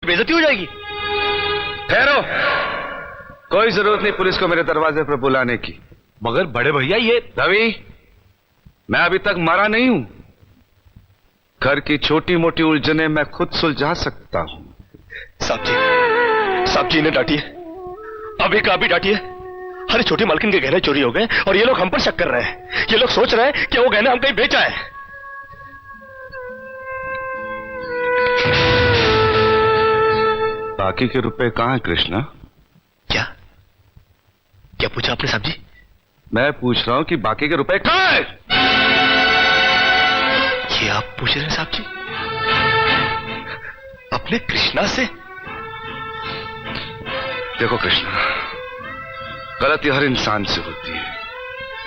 बेइज्जती हो जाएगी। ठहरो, कोई जरूरत नहीं पुलिस को मेरे दरवाजे पर बुलाने की। मगर बड़े भैया ये रवि, मैं अभी तक मरा नहीं हूं। घर की छोटी मोटी उलझने मैं खुद सुलझा सकता हूं। साहब जी इन्हें डांटिए, अभी का अभी डांटिए। अरे छोटी मालकिन के गहने चोरी हो गए और ये लोग हम पर शक कर रहे हैं। ये लोग सोच रहे हैं कि वो गहने हम कहीं बेचा है। बाकी के रुपए कहां है कृष्णा? क्या क्या पूछा आपने साहब जी? मैं पूछ रहा हूं कि बाकी के रुपए कहां है? ये आप पूछ रहे हैं साहब जी अपने कृष्णा से? देखो कृष्णा, गलती हर इंसान से होती है।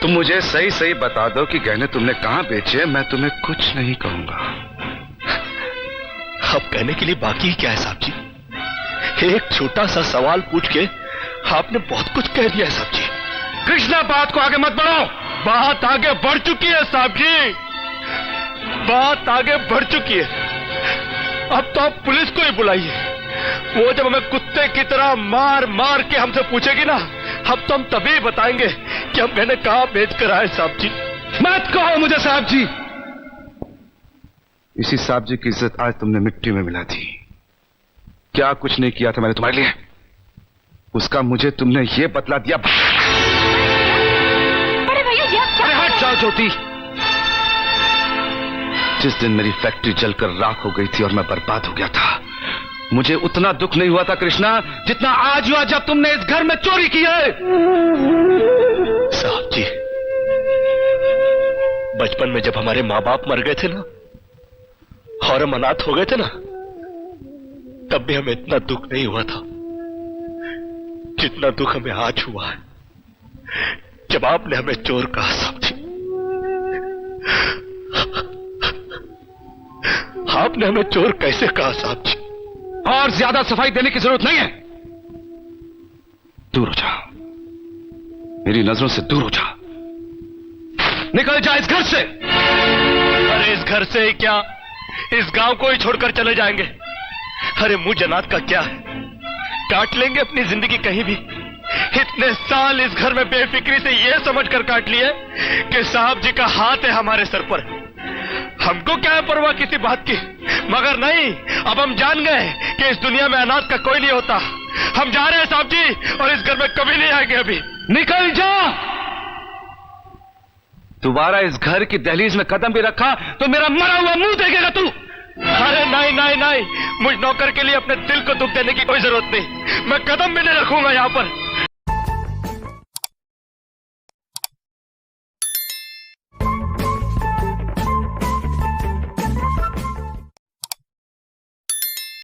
तुम मुझे सही सही बता दो कि गहने तुमने कहां बेचे, मैं तुम्हें कुछ नहीं कहूंगा। अब कहने के लिए बाकी ही क्या है साहब जी? एक छोटा सा सवाल पूछ के आपने बहुत कुछ कह दिया है साहब जी। कृष्णा, बात को आगे मत बढ़ाओ। बात आगे बढ़ चुकी है साहब जी, बात आगे बढ़ चुकी है। अब तो आप पुलिस को ही बुलाइए। वो जब हमें कुत्ते की तरह मार मार के हमसे पूछेगी ना, अब तो हम तभी बताएंगे कि हम मैंने कहां बेच कर आए साहब जी। मत कहो मुझे साहब जी। इसी साहब जी की इज्जत आज तुमने मिट्टी में मिला दी। क्या कुछ नहीं किया था मैंने तुम्हारे लिए, उसका मुझे तुमने ये बतला दिया। अरे भैया ये अरे हट जाओ ज्योति। जिस दिन मेरी फैक्ट्री जलकर राख हो गई थी और मैं बर्बाद हो गया था, मुझे उतना दुख नहीं हुआ था कृष्णा जितना आज हुआ जब तुमने इस घर में चोरी की है। साहब जी, बचपन में जब हमारे माँ बाप मर गए थे ना और हम अनाथ हो गए थे ना, तब भी हमें इतना दुख नहीं हुआ था जितना दुख हमें आज हुआ है जब आपने हमें चोर कहा साहब जी। आपने हमें चोर कैसे कहा साहब जी? और ज्यादा सफाई देने की जरूरत नहीं है। दूर हो जा, मेरी नजरों से दूर हो जा। निकल जा इस घर से। अरे इस घर से ही क्या, इस गांव को ही छोड़कर चले जाएंगे। अरे मुझ जनात का क्या है, काट लेंगे अपनी जिंदगी कहीं भी। इतने साल इस घर में बेफिक्री से यह समझकर काट लिए कि साहब जी का हाथ है हमारे सर पर। हमको क्या है परवाह किसी बात की, मगर नहीं, अब हम जान गए कि इस दुनिया में अनाथ का कोई नहीं होता। हम जा रहे हैं साहब जी और इस घर में कभी नहीं आएंगे। अभी निकल जा। दोबारा इस घर की दहलीज में कदम भी रखा तो मेरा मरा हुआ मुंह देखेगा तू। अरे नहीं नहीं नहीं, मुझ नौकर के लिए अपने दिल को दुख देने की कोई जरूरत नहीं। मैं कदम भी नहीं रखूंगा यहाँ पर।